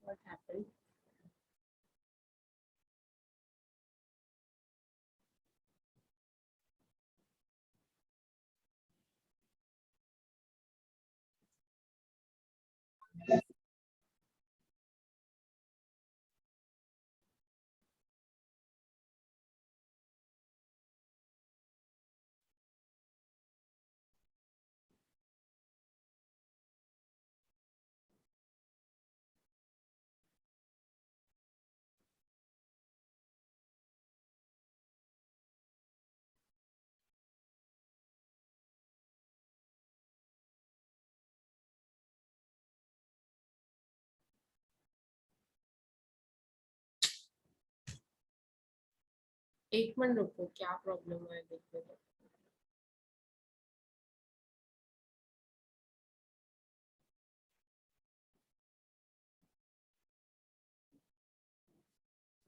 What happened? एक minute रुको, क्या प्रॉब्लम है देखने दो।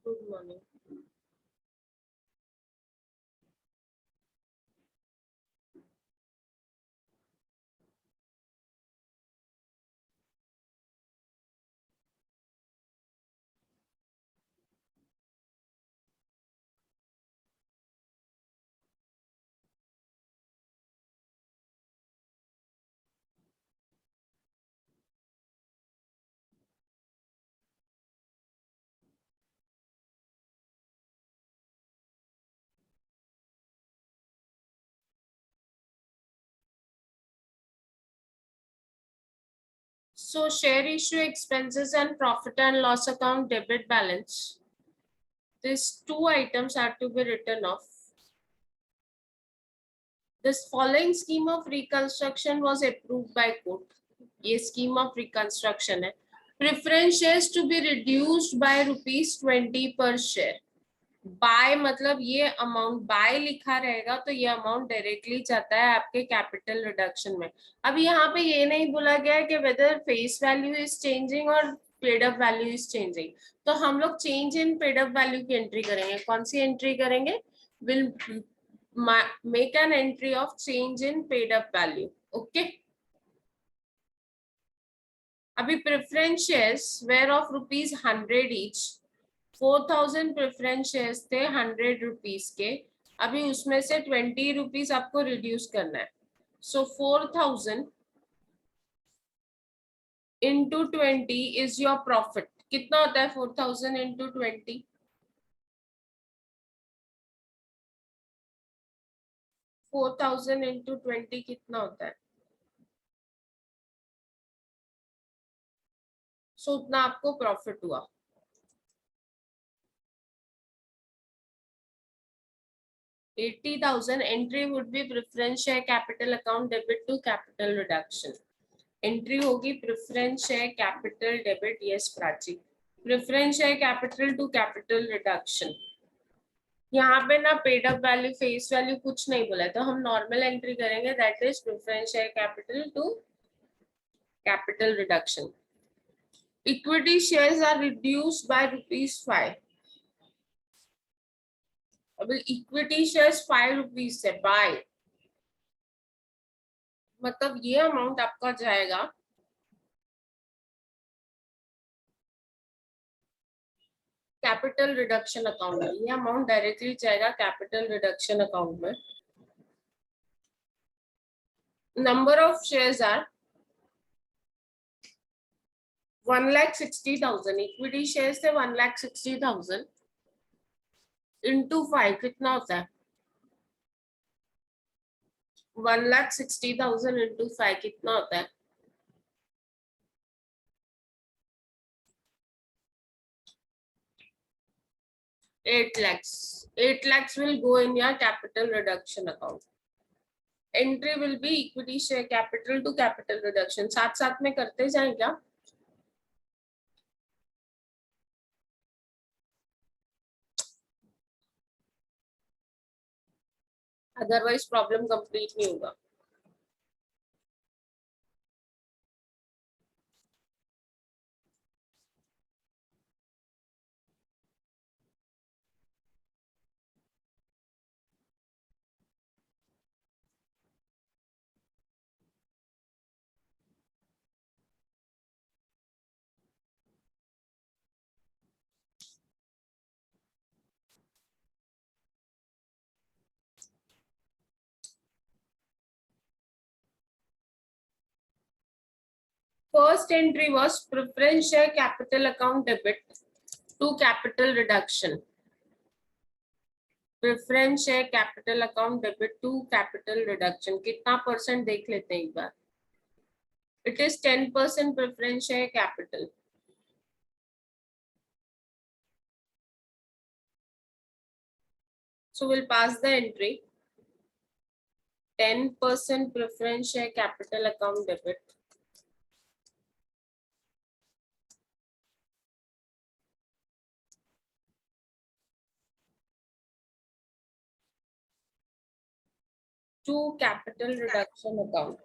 Good morning. So share issue expenses and profit and loss account debit balance. These two items are to be written off. This following scheme of reconstruction was approved by court. ये scheme of reconstruction है. Preference shares to be reduced by ₹20 per share. Bye मतलब ये amount by लिखा रहेगा तो ये amount directly जाता है आपके कैपिटल रिडक्शन में। अब यहाँ पे ये नहीं बोला गया है कि whether face value is changing और paid up value is changing, तो हम लोग change in paid up value की एंट्री करेंगे। कौन सी एंट्री करेंगे? Will make an entry of change in paid up value. Okay, अभी preference shares were of ₹100 each, 4000 preference shares थे 100 रुपीज के। अभी उसमें से 20 रुपीज आपको रिड्यूस करना है। सो 4000 इंटू 20 इज योर प्रॉफिट। कितना होता है 4000 इंटू 20? 4000 इंटू 20 कितना होता है? सो उतना आपको प्रॉफिट हुआ। 80,000 entry would be preference share capital account debit to capital reduction. Entry होगी preference share capital debit. Yes Prachi, preference share capital to capital reduction. यहाँ पे ना paid up value face value कुछ नहीं बोला है, तो हम नॉर्मल एंट्री करेंगे, that is preference share capital to capital reduction. Equity shares are reduced by ₹5। अब इक्विटी शेयर्स ₹5 से बाय मतलब ये अमाउंट आपका जाएगा कैपिटल रिडक्शन अकाउंट में। ये अमाउंट डायरेक्टली जाएगा कैपिटल रिडक्शन अकाउंट में। Number of shares are 1,60,000। Equity shares थे 1,60,000 इंटू 5 कितना होता है? 1,60,000 इंटू 5 कितना होता है? 8 lakhs। 8 lakhs will go in your capital reduction account. Entry will be equity share capital to capital reduction। साथ साथ में करते जाएं क्या? अदरवाइज प्रॉब्लम कंप्लीट नहीं होगा। First entry was preference share capital account debit to capital reduction. Preference share capital account debit to capital reduction कितना percent देख लेते हैं एक बार. It is 10% preference share capital. So we'll pass the entry. 10% preference share capital account debit to capital reduction account.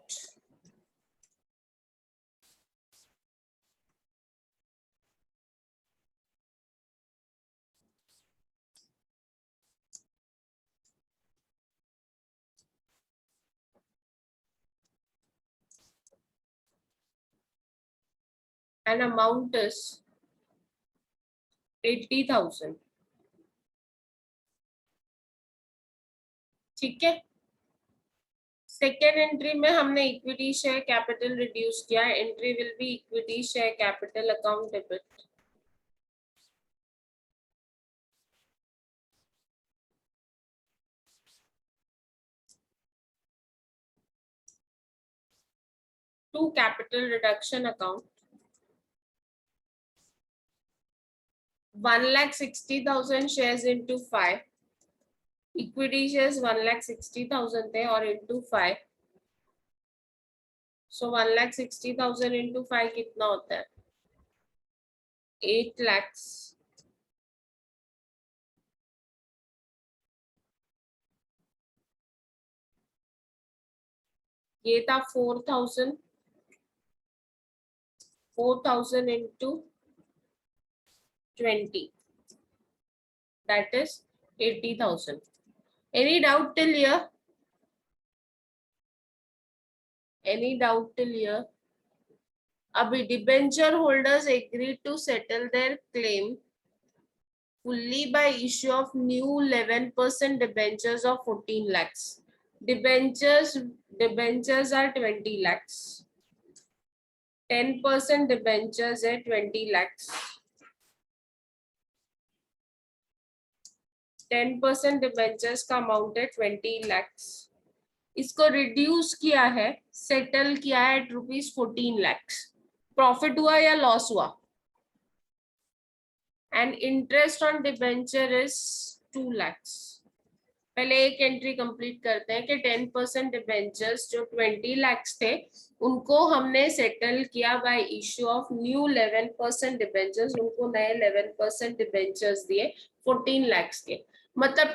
And amount is 80,000. ठीक है. Second entry में हमने इक्विटी शेयर कैपिटल रिड्यूस किया. Entry will B equity share capital account debit to capital reduction account. 1,60,000 shares into 5. Equity shares 1,60,000 थे और into 5. So 1,60,000 into 5 कितना होता है? 8 lakhs. ये था 4,000. 4,000 into 20. That is 80,000. Any doubt till here? Any doubt till here? अभी debenture holders agreed to settle their claim fully by issue of new 11% debentures of 14 lakhs. Debentures are 20 lakhs. 10% debentures है 20 lakhs. 10% debentures का amount है 20 lakhs. इसको reduce किया है, settle किया है eight ₹14 lakhs. Profit हुआ या लॉस हुआ? And interest on debenture is 2 lakhs. पहले एक एंट्री कंप्लीट करते हैं कि 10% डिबेंचर्स जो 20 lakhs थे उनको हमने सेटल किया bye issue of new 11% debentures. उनको नए 11% डिबेंचर्स दिए 14 lakhs के. मतलब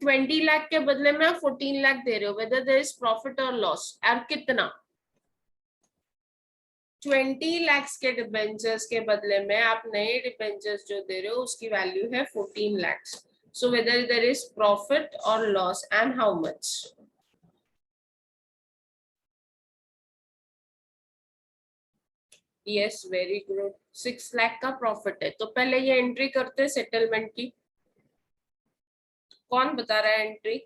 20 लाख के बदले में 14 लाख दे रहे हो. वेदर देयर इज प्रॉफिट और लॉस. और कितना? 20 lakhs के डिबेंचर्स के बदले में आप नए डिबेंचर्स जो दे रहे हो उसकी वैल्यू है 14 lakhs. So whether there is profit or loss and how much? Yes, very good. 6 lakh का प्रॉफिट है. तो पहले ये एंट्री करते हैं सेटलमेंट की. कौन बता रहा है entry?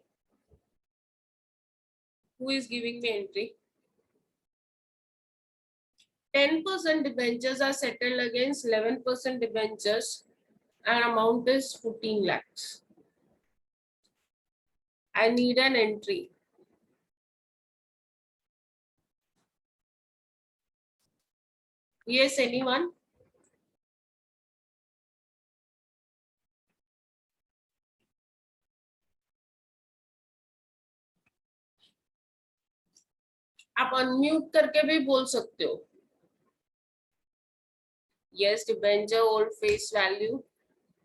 Who is giving me entry? 10% debentures are settled against 11% debentures and amount is 14 lakhs. I need an entry. Yes, anyone? आप अनम्यूट करके भी बोल सकते हो. Yes, debenture old face value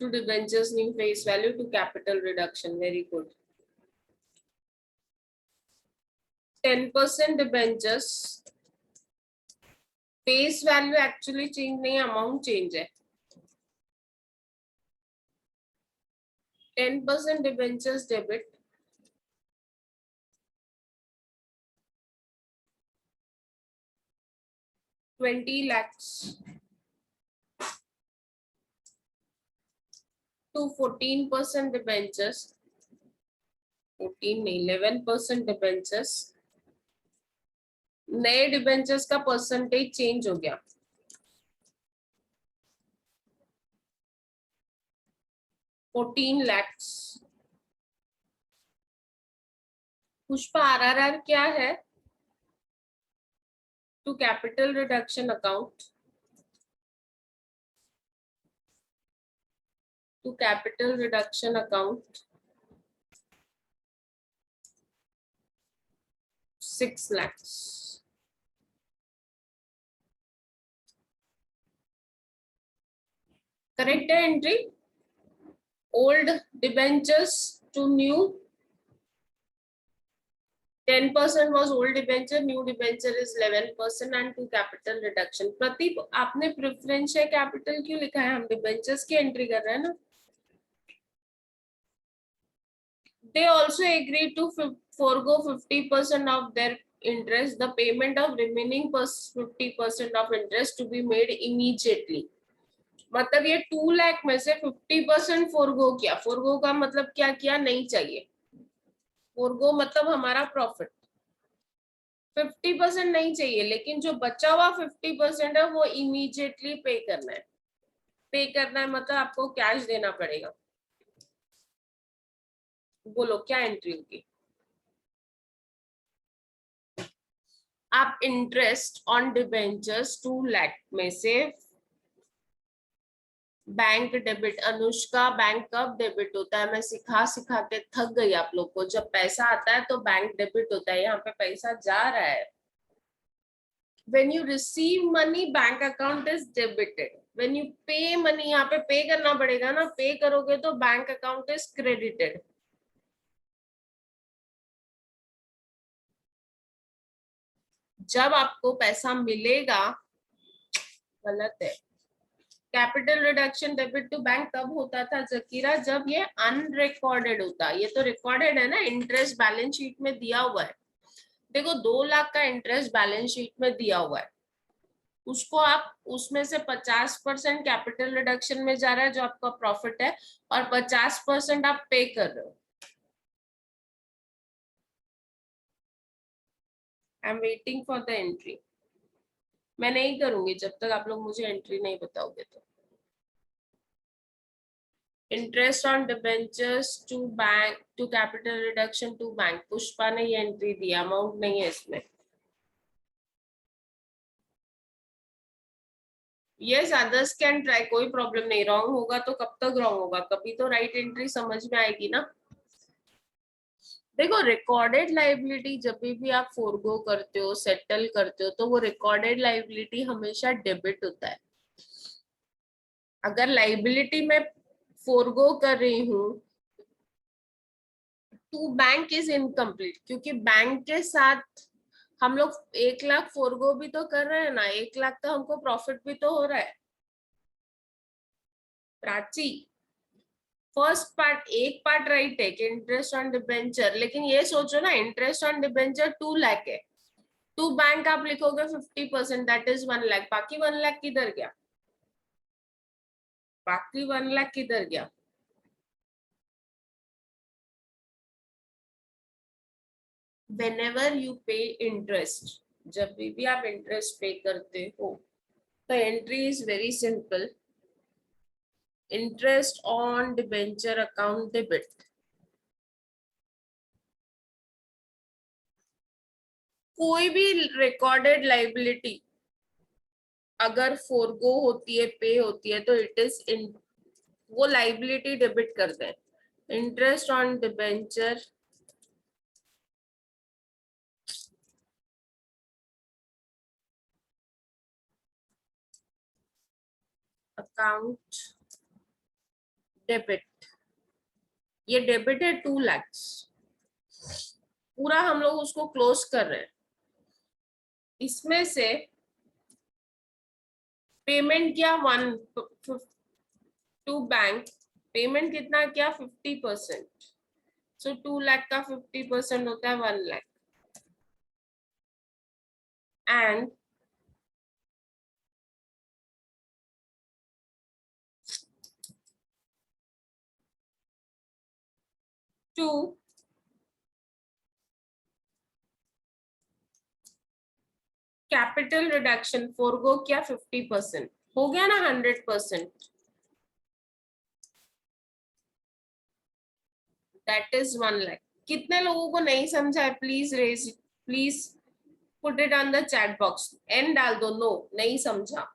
to debentures new face value to capital reduction. Very good. 10% debentures face value actually change नहीं, amount change है. 10% debentures debit ₹20 lakhs to 14% debentures. 14 नहीं, 11% debentures नए डिबेंचर्स का परसेंटेज चेंज हो गया। ₹14 लाख। पुष्पा, आरआरआर क्या है? To capital reduction account, to capital reduction account 6 lakh. Correct है entry. Old debentures to new, 10% was old debenture, new debenture is 11% and to capital reduction। प्रतीक, आपने preference share capital क्यों लिखा है? हम डिबेंचर्स की एंट्री कर रहे हैं ना। They also agree to forego 50% of their interest, the payment of remaining 50% of interest to be made immediately। मतलब ये 2 लाख में से 50% फोरगो किया। फोरगो का मतलब क्या किया? नहीं चाहिए। फोरगो मतलब हमारा प्रॉफिट। 50% नहीं चाहिए, लेकिन जो बचा हुआ 50% है वो इमीडिएटली पे करना है। पे करना है मतलब आपको कैश देना पड़ेगा। बोलो क्या एंट्री होगी? आप इंटरेस्ट ऑन डिबेंचर्स 2 लाख में से बैंक डेबिट। अनुष्का, बैंक कब डेबिट होता है? मैं सिखा सिखाते थक गई आप लोग को। जब पैसा आता है तो बैंक डेबिट होता है। यहाँ पे पैसा जा रहा है। when you receive money, bank account is debited। when you pay money, यहाँ पे पे करना पड़ेगा ना। पे करोगे तो बैंक अकाउंट इज क्रेडिटेड। जब आपको पैसा मिलेगा, गलत है। Capital reduction debit to bank कब होता था जकीरा? जब ये अनरिकॉर्डेड होता। ये तो रिकॉर्डेड है ना, इंटरेस्ट बैलेंस शीट में दिया हुआ है। देखो 2 लाख का इंटरेस्ट बैलेंस शीट में दिया हुआ है, उसको आप उसमें से 50% कैपिटल रिडक्शन में जा रहा है जो आपका प्रॉफिट है, और 50% आप पे कर रहे हो। I am waiting for the entry. मैं नहीं करूंगी जब तक आप लोग मुझे एंट्री नहीं बताओगे। तो interest on debentures to bank, to capital reduction to bank. Pushpa ने ये एंट्री दिया, अमाउंट नहीं है इसमें। यस, अदर्स कैन ट्राई, कोई प्रॉब्लम नहीं। रॉन्ग होगा तो कब तक रॉन्ग होगा? कभी तो राइट एंट्री समझ में आएगी ना। देखो रिकॉर्डेड लाइबिलिटी जब भी आप फोरगो करते हो, सेटल करते हो, तो वो रिकॉर्डेड लाइबिलिटी हमेशा डेबिट होता है। अगर लाइबिलिटी में फोरगो कर रही हूँ टू बैंक इज इनकम्प्लीट, क्योंकि बैंक के साथ हम लोग 1 लाख फोरगो भी तो कर रहे हैं ना। 1 लाख तो हमको प्रॉफिट भी तो हो रहा है। प्राची, फर्स्ट पार्ट, एक पार्ट राइट है कि इंटरेस्ट ऑन डिबेंचर, लेकिन ये सोचो ना इंटरेस्ट ऑन डिबेंचर 2 लाख है। टू बैंक आप लिखोगे 50%, दैट इज 1 लाख। बाकी 1 लाख किधर गया? बाकी 1 लाख किधर गया? whenever you pay interest, जब भी आप इंटरेस्ट पे करते हो, तो entry is very simple. Interest on debenture account debit. कोई भी रिकॉर्डेड लाइबिलिटी अगर फोरगो होती है, पे होती है, तो इट इज इन, वो लाइबिलिटी डेबिट करते हैं। Interest on debenture account debit, ये डेबिट है 2 लाख। पूरा हम लोग उसको क्लोज कर रहे हैं। इसमें से पेमेंट किया 1 टू बैंक। पेमेंट कितना किया? 50%। सो 2 लाख का 50% होता है 1 lakh. And to capital reduction forego किया 50%, हो गया ना 100%, दैट इज 1 लाख। कितने लोगों को नहीं समझा है? Please put it on the chat box. N डाल दो, नो नहीं समझा।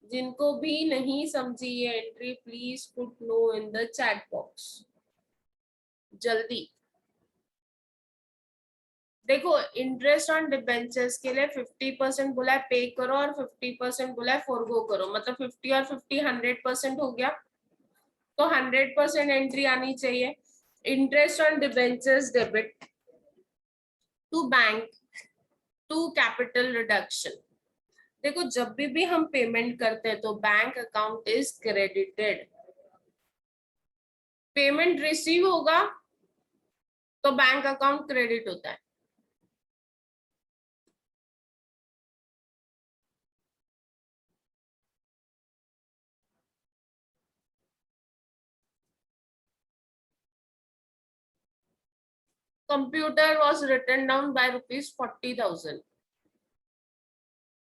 जिनको भी नहीं समझी ये entry, please put no in the chat box जल्दी। देखो, इंटरेस्ट ऑन डिबेंचर्स के लिए 50% बोला है पे करो और 50% बोला है फोरगो करो, मतलब 50 और 50 100% हो गया, तो 100% एंट्री आनी चाहिए। Interest on debentures debit to bank to capital reduction. देखो, जब भी हम पेमेंट करते हैं तो bank account is credited, payment receive होगा तो बैंक अकाउंट क्रेडिट होता है। Computer was written down by ₹40,000।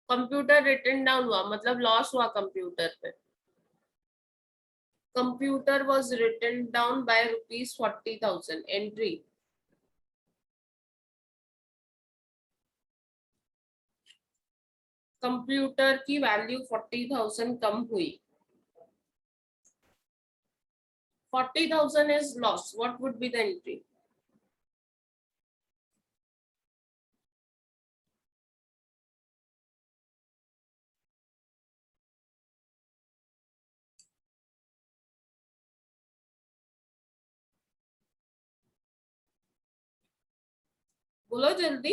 Computer written down हुआ मतलब लॉस हुआ कंप्यूटर पे। Computer was written down by ₹40,000 entry. Computer की वैल्यू 40,000 कम हुई। 40,000 is loss. What would be the entry? बोलो जल्दी।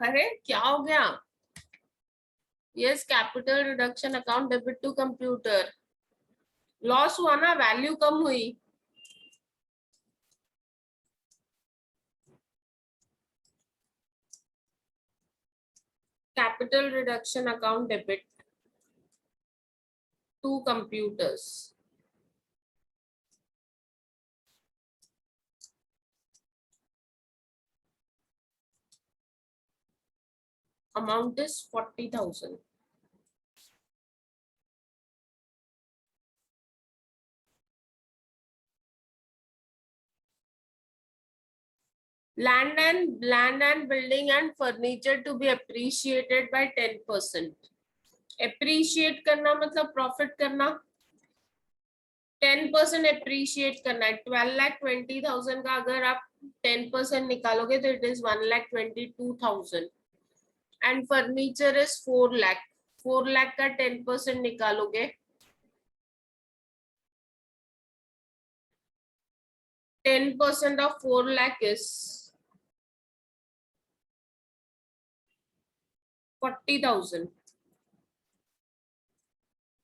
अरे क्या हो गया? Yes, capital reduction account debit to computer. Loss हुआ ना, वैल्यू कम हुई। Capital reduction account debit to computers. Amount is 40,000. Land and building and furniture to be appreciated by 10%. Appreciate करना मतलब profit करना। 10% appreciate करना है। 12,20,000 का अगर आप 10% निकालोगे तो it is 1,22,000 and furniture is 4 lakh। 4 lakh का 10% निकालोगे, 10% of 4 lakh is 40,000।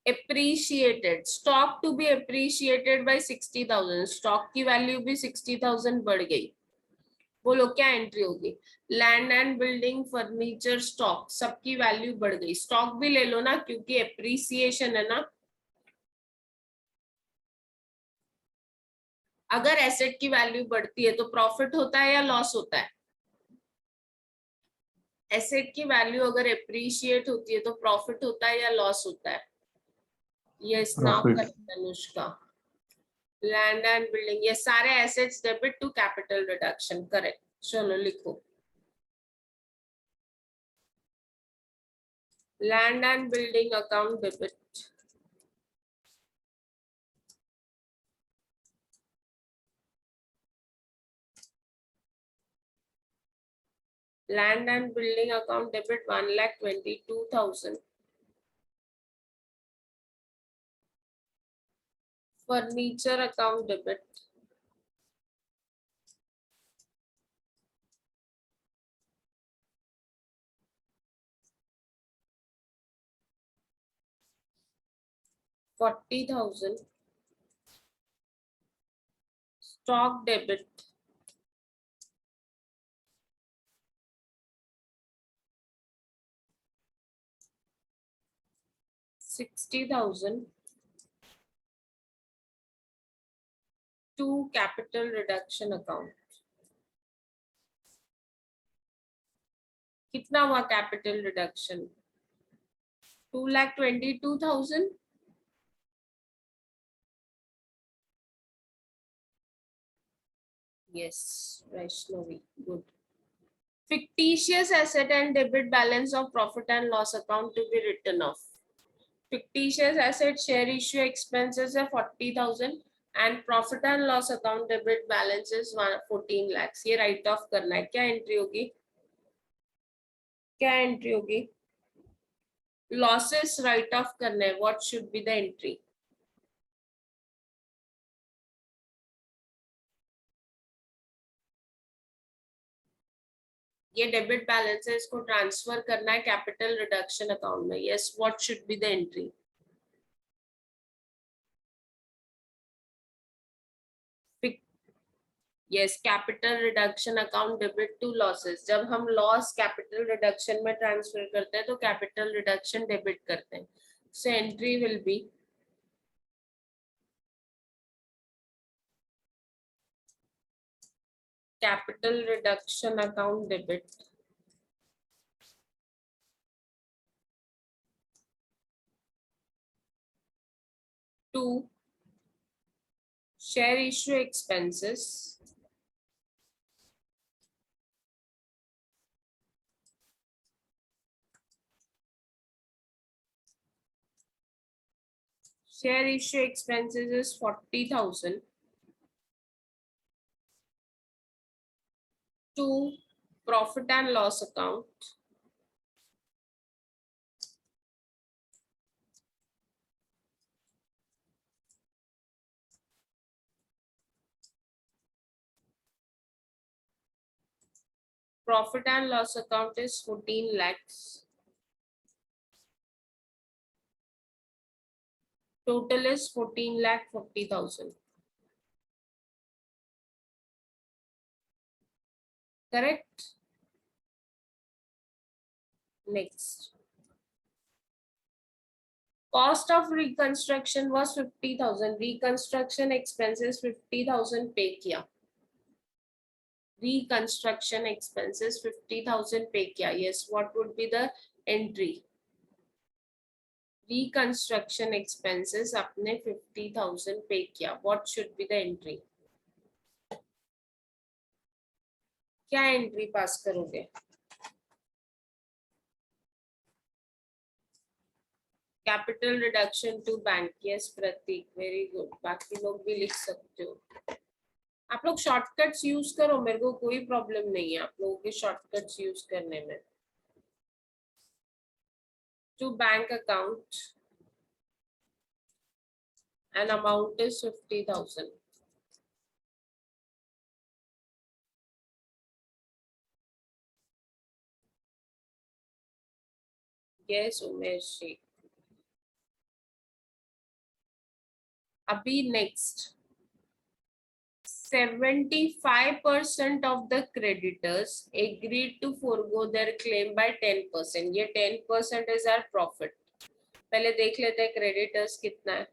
appreciated, stock to be appreciated by 60,000, stock की वैल्यू भी 60,000 बढ़ गई। बोलो क्या एंट्री होगी? Land and building, furniture, stock, सबकी वैल्यू बढ़ गई। स्टॉक भी ले लो ना क्योंकि एप्रिसिएशन है ना। अगर एसेट की वैल्यू बढ़ती है तो प्रॉफिट होता है या लॉस होता है? एसेट की वैल्यू अगर एप्रिशिएट होती है तो प्रॉफिट होता है या लॉस होता है? Yes, now correct Anushka. Land and building, ये सारे assets debit to capital reduction, correct. चलो लिखो, land and building account debit land and building account debit 1,22,000, furniture account debit 40,000, stock debit 60,000, to capital reduction account. कितना हुआ capital reduction? 2,22,000. Yes, Vaishnavi, good. Fictitious asset and debit balance of profit and loss account to be written off. Fictitious asset share issue expenses है 40,000 and profit and loss account debit balance is 14 lakhs. ये write off करना है. क्या entry होगी? क्या entry होगी? Losses write off करना है. What should be the entry? ये डेबिट बैलेंस है, इसको ट्रांसफर करना है कैपिटल रिडक्शन अकाउंट में. Yes, what should be the entry? Yes, capital reduction account debit to losses. जब हम लॉस कैपिटल रिडक्शन में ट्रांसफर करते हैं तो कैपिटल रिडक्शन डेबिट करते हैं. So entry will be capital reduction account debit to share issue expenses is 40,000 to profit and loss account profit and loss account is 14 lakhs. Total is 14,40,000. Correct? Next. Cost of reconstruction was 50,000. Reconstruction expenses 50,000 pay किया. Reconstruction expenses 50,000 pay किया. Yes, what would be the entry? Reconstruction expenses अपने 50,000 pay किया. What should be the entry? क्या entry पास करोगे? Capital reduction to bank. Yes Prateek, very good. बाकी लोग भी लिख सकते हो. आप लोग शॉर्टकट्स यूज करो, मेरे को कोई प्रॉब्लम नहीं है आप लोगों के शॉर्टकट्स यूज करने में. To bank account and amount is 50,000. Yes Umesh ji. अभी next 75% of the creditors agreed to forego their claim by 10%. ये 10% is our profit. पहले देख लेते हैं creditors कितना है.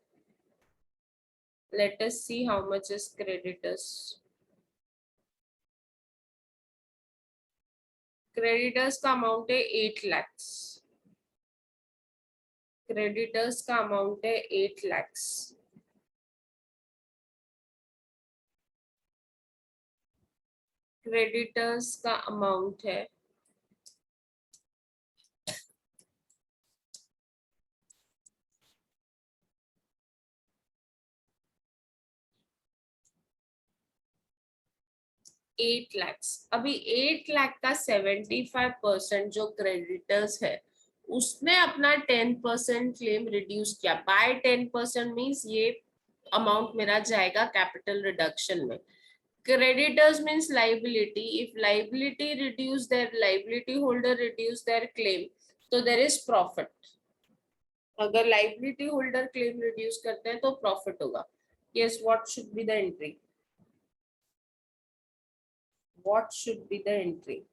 Let us see how much is creditors. Creditors का amount है 8 lakhs. Creditors का amount है 8 lakhs. Creditors का amount है 8 lakhs. अभी 8 लाख का 75% जो क्रेडिटर्स है उसने अपना 10% क्लेम रिड्यूस किया. बाय 10% मीन्स ये अमाउंट मेरा जाएगा कैपिटल रिडक्शन में. Creditors means liability. If liability reduce their liability holder reduce their claim, so there is profit. अगर liability holder claim reduce करते हैं तो profit होगा. Yes, what should be the entry? What should be the entry?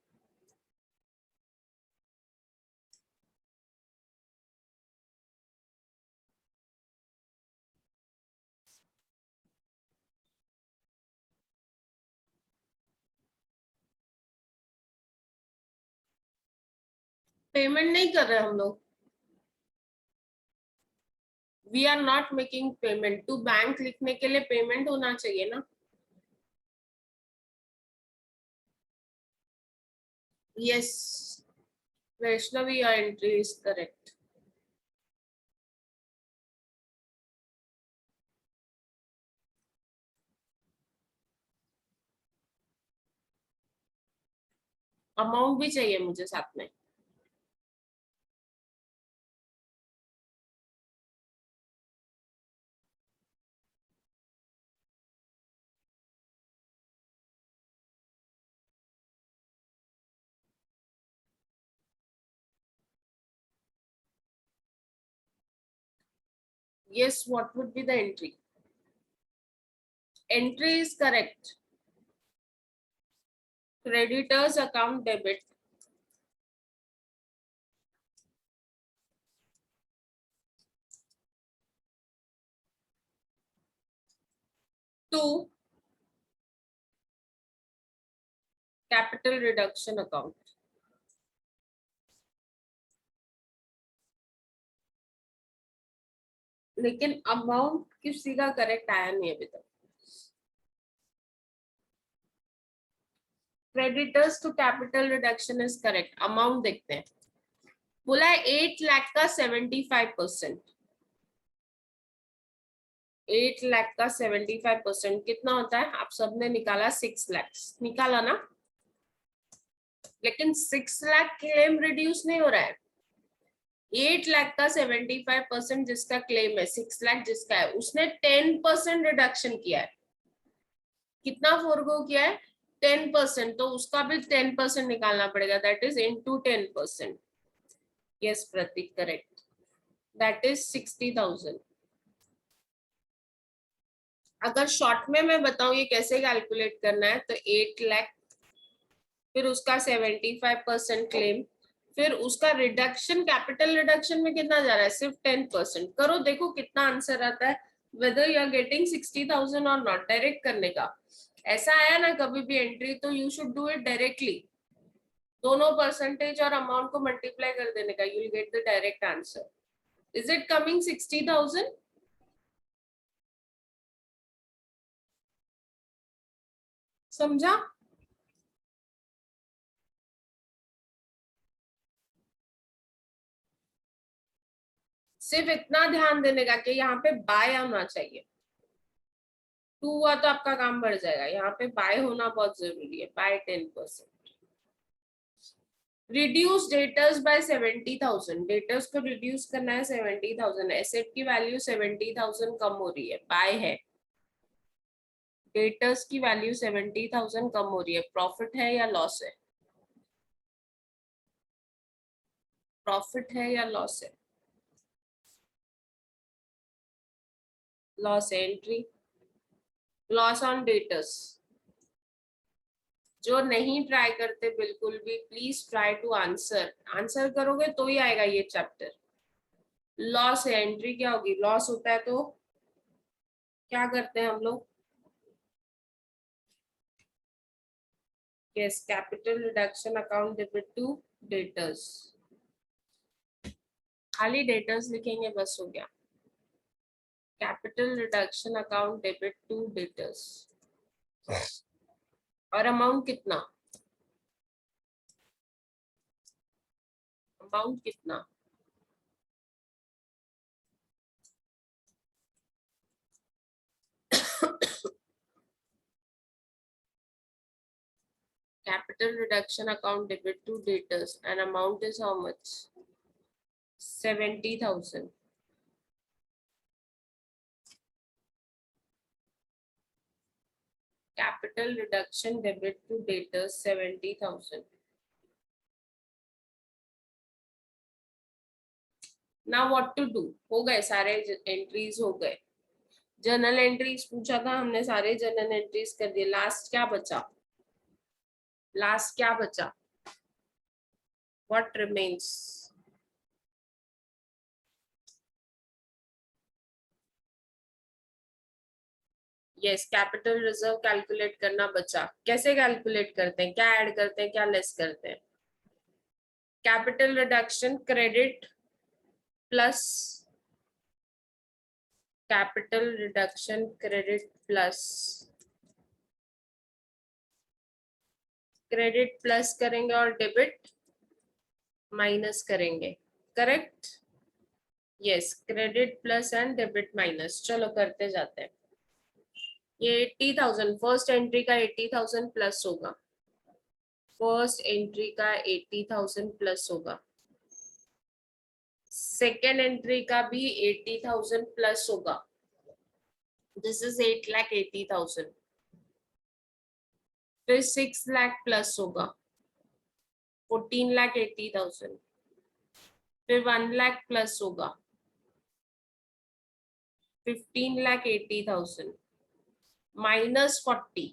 Payment नहीं कर रहे हम लोग, we are not making payment to bank. लिखने के लिए पेमेंट होना चाहिए ना। Yes Vaishnavi, your entry is correct. Amount भी चाहिए मुझे साथ में। Yes, what would be the entry? Entry is correct. Creditors account debit. To capital reduction account. लेकिन अमाउंट किसी का करेक्ट आया नहीं अभी तक। Creditors to capital reduction is correct. Amount देखते हैं। बोला है 8 लाख का 75%। 8 लाख का 75% कितना होता है? आप सबने निकाला 6 लाख निकाला ना। लेकिन 6 लाख क्लेम रिड्यूस नहीं हो रहा है। 8 लाख का 75% जिसका क्लेम है, 6 लाख जिसका है, उसने 10% रिडक्शन किया है। कितना फोरगो किया है? 10%। तो उसका भी 10% निकालना पड़ेगा, that is into 10%। Yes Prateek correct, that is 60,000। अगर शॉर्ट में मैं बताऊं ये कैसे कैलकुलेट करना है, तो 8 लाख, फिर उसका 75% क्लेम, फिर उसका रिडक्शन, कैपिटल रिडक्शन में कितना जा रहा है? सिर्फ 10%। करो देखो कितना आंसर आता है, वेदर यू आर गेटिंग 60,000 और नॉट। डायरेक्ट करने का ऐसा आया ना कभी भी एंट्री, तो you should do it directly. दोनों परसेंटेज और अमाउंट को मल्टीप्लाई कर देने का, you will get the direct answer. Is it coming 60,000? समझा? सिर्फ इतना ध्यान देने का कि यहाँ पे बाय होना चाहिए। टू हुआ तो आपका काम बढ़ जाएगा। यहाँ पे बाय होना बहुत जरूरी है, by 10%। Reduce debtors by 70,000। Debtors को रिड्यूस करना है 70,000। एसेट की वैल्यू 70,000 कम हो रही है, बाय है। डेटर्स की वैल्यू 70,000 कम हो रही है। प्रॉफिट है या लॉस है? प्रॉफिट है या लॉस है? लॉस है। Entry loss on debtors. जो नहीं ट्राई करते बिल्कुल भी, please try to answer. Answer करोगे तो ही आएगा ये चैप्टर। लॉस है, एंट्री क्या होगी? लॉस होता है तो क्या करते हैं हम लोग? Yes, capital reduction account debit to debtors. खाली डेटर्स लिखेंगे बस हो गया। Capital reduction account debit to debtors. और अमाउंट कितना? अमाउंट कितना? Capital reduction account debit to debtors and amount is how much? 70,000. Capital reduction debit to debtors 70,000. Now what to do? हो गए सारे एंट्रीज हो गए। जर्नल एंट्रीज पूछा था हमने, सारे जर्नल एंट्रीज कर दिए। लास्ट क्या बचा? लास्ट क्या बचा? What remains? Yes, capital reserve calculate करना बचा। कैसे कैलकुलेट करते हैं? क्या ऐड करते हैं, क्या लेस करते हैं? Capital reduction credit plus capital reduction credit plus करेंगे और डेबिट माइनस करेंगे, correct? Yes, credit plus and debit minus. चलो करते जाते हैं। ये 80,000 फर्स्ट एंट्री का 80,000 प्लस होगा, फर्स्ट एंट्री का 80,000 प्लस होगा, सेकेंड एंट्री का भी 80,000 प्लस होगा, दिस इज 8,80,000। फिर 6 लाख प्लस होगा, 14,80,000। फिर 1 लाख प्लस होगा, 15,80,000। -40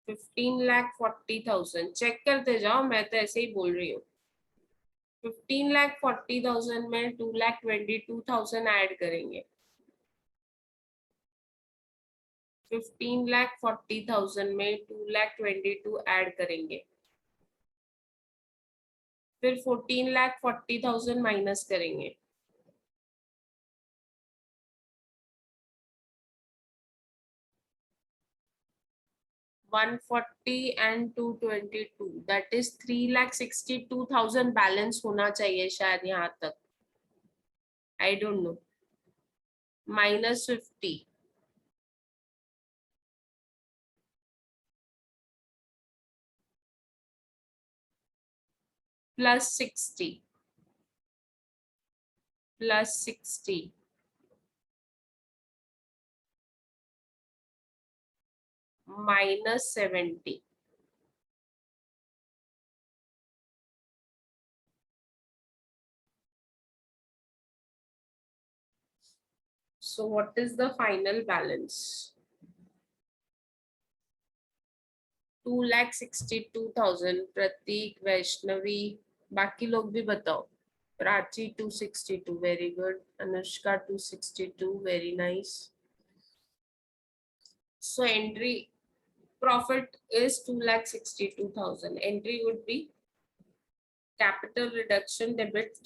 15,40,000। चेक करते जाओ, मैं तो ऐसे ही बोल रही हूँ। 15,40,000 में 2,22,000 ऐड करेंगे, 15,40,000 में 2,22,000 ऐड करेंगे, फिर 14,40,000 माइनस करेंगे, $140 and 222, that is 3,62,000 बैलेंस होना चाहिए शायद यहाँ तक, I don't know. -50 +60 -70। So what is the final balance? 2,62,000। प्रतीक, वैष्णवी, बाकी लोग भी बताओ। Prachi 262, very good. Anushka 262, very nice. So entry profit is 2,62,000. Entry would be capital reduction debit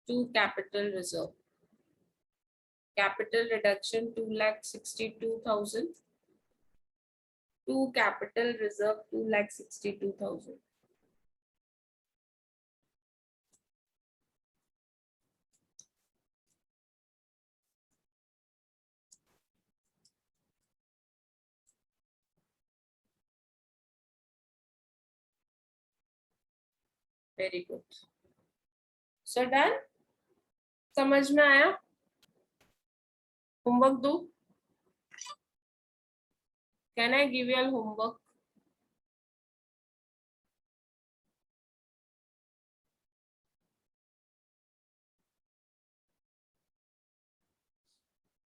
to capital reserve. Capital reduction 2,62,000 to capital reserve 2,62,000. Very good. So done, समझ में आया? Homework दो? Can I give you homework?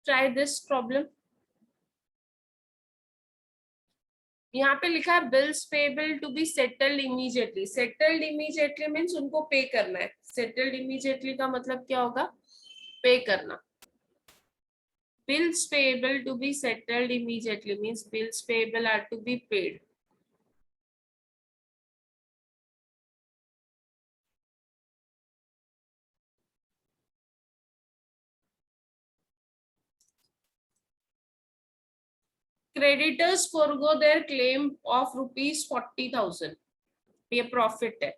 Try this problem. यहाँ पे लिखा है bills payable to be settled immediately. Settled immediately means उनको pay करना है। सेटल्ड इमीडिएटली का मतलब क्या होगा? पे करना। Bills payable to be settled immediately means bills payable are to be paid. Creditors forgo their claim of ₹40,000. ये प्रॉफिट है।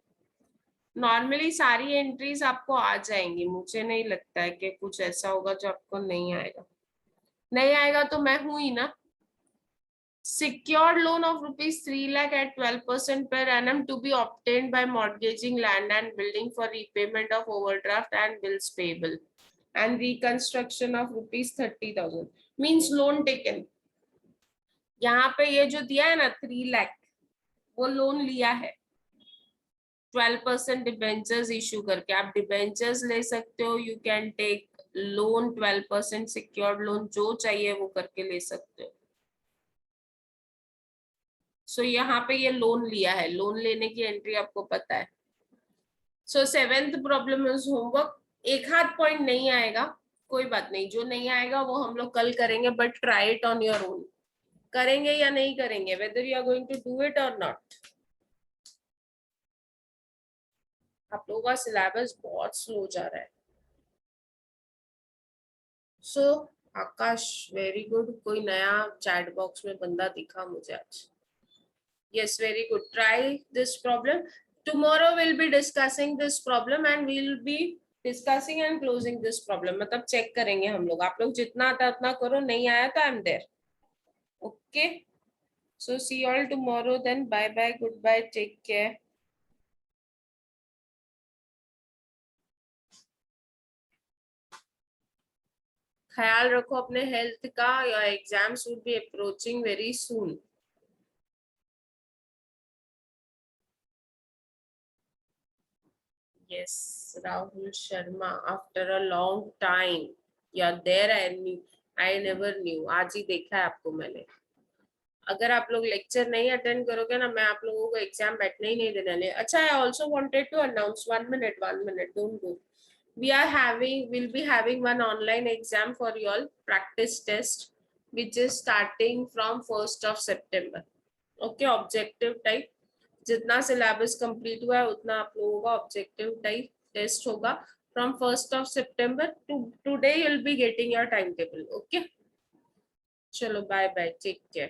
नॉर्मली सारी एंट्रीज आपको आ जाएंगी, मुझे नहीं लगता है कि कुछ ऐसा होगा जो आपको नहीं आएगा। नहीं आएगा तो मैं हूं ही ना। Secured loan of ₹3 lakh at 12% per annum to be obtained by mortgaging land and building for repayment of overdraft and bills payable and reconstruction of ₹30,000 means loan taken. यहाँ पे ये जो दिया है ना 3 लाख, वो लोन लिया है 12% डिबेंचर्स इशू करके। आप डिबेंचर्स ले सकते हो, you can take loan 12% secured loan, जो चाहिए वो करके ले सकते हो। सो यहाँ पे ये लोन लिया है, लोन लेने की एंट्री आपको पता है। सो 7th प्रॉब्लम इज होमवर्क। एक हाथ पॉइंट नहीं आएगा, कोई बात नहीं, जो नहीं आएगा वो हम लोग कल करेंगे, but try it on your own. करेंगे या नहीं करेंगे, whether you are going to do it or not. आप लोगों का सिलेबस बहुत स्लो जा रहा है. सो आकाश, वेरी गुड. कोई नया चैट बॉक्स में बंदा दिखा मुझे आज. Yes, very good. Try this problem. Tomorrow we'll be discussing this problem and we'll be discussing and closing this problem. मतलब check करेंगे हम लोग. आप लोग जितना आता उतना करो, नहीं आया तो I'm there. Okay. So see you all tomorrow then. Bye bye. Goodbye. Take care. ख्याल रखो अपने हेल्थ का. Your exams would be approaching very soon. Yes, Rahul Sharma. After a long time, you're there. I never knew. आज ही देखा है आपको मैंने. अगर आप लोग लेक्चर नहीं अटेंड करोगे ना, मैं आप लोगों को एग्जाम बैठने ही नहीं देने. अच्छा, I also wanted to announce 1 minute, don't go. We'll be having one online exam for you all, practice test, which is starting from 1st of September. Okay, objective type. जितना सिलेबस कंप्लीट हुआ है उतना आप लोगों का objective type taste होगा from 1st of September. Today you'll be getting your timetable. Okay, चलो bye bye, take care.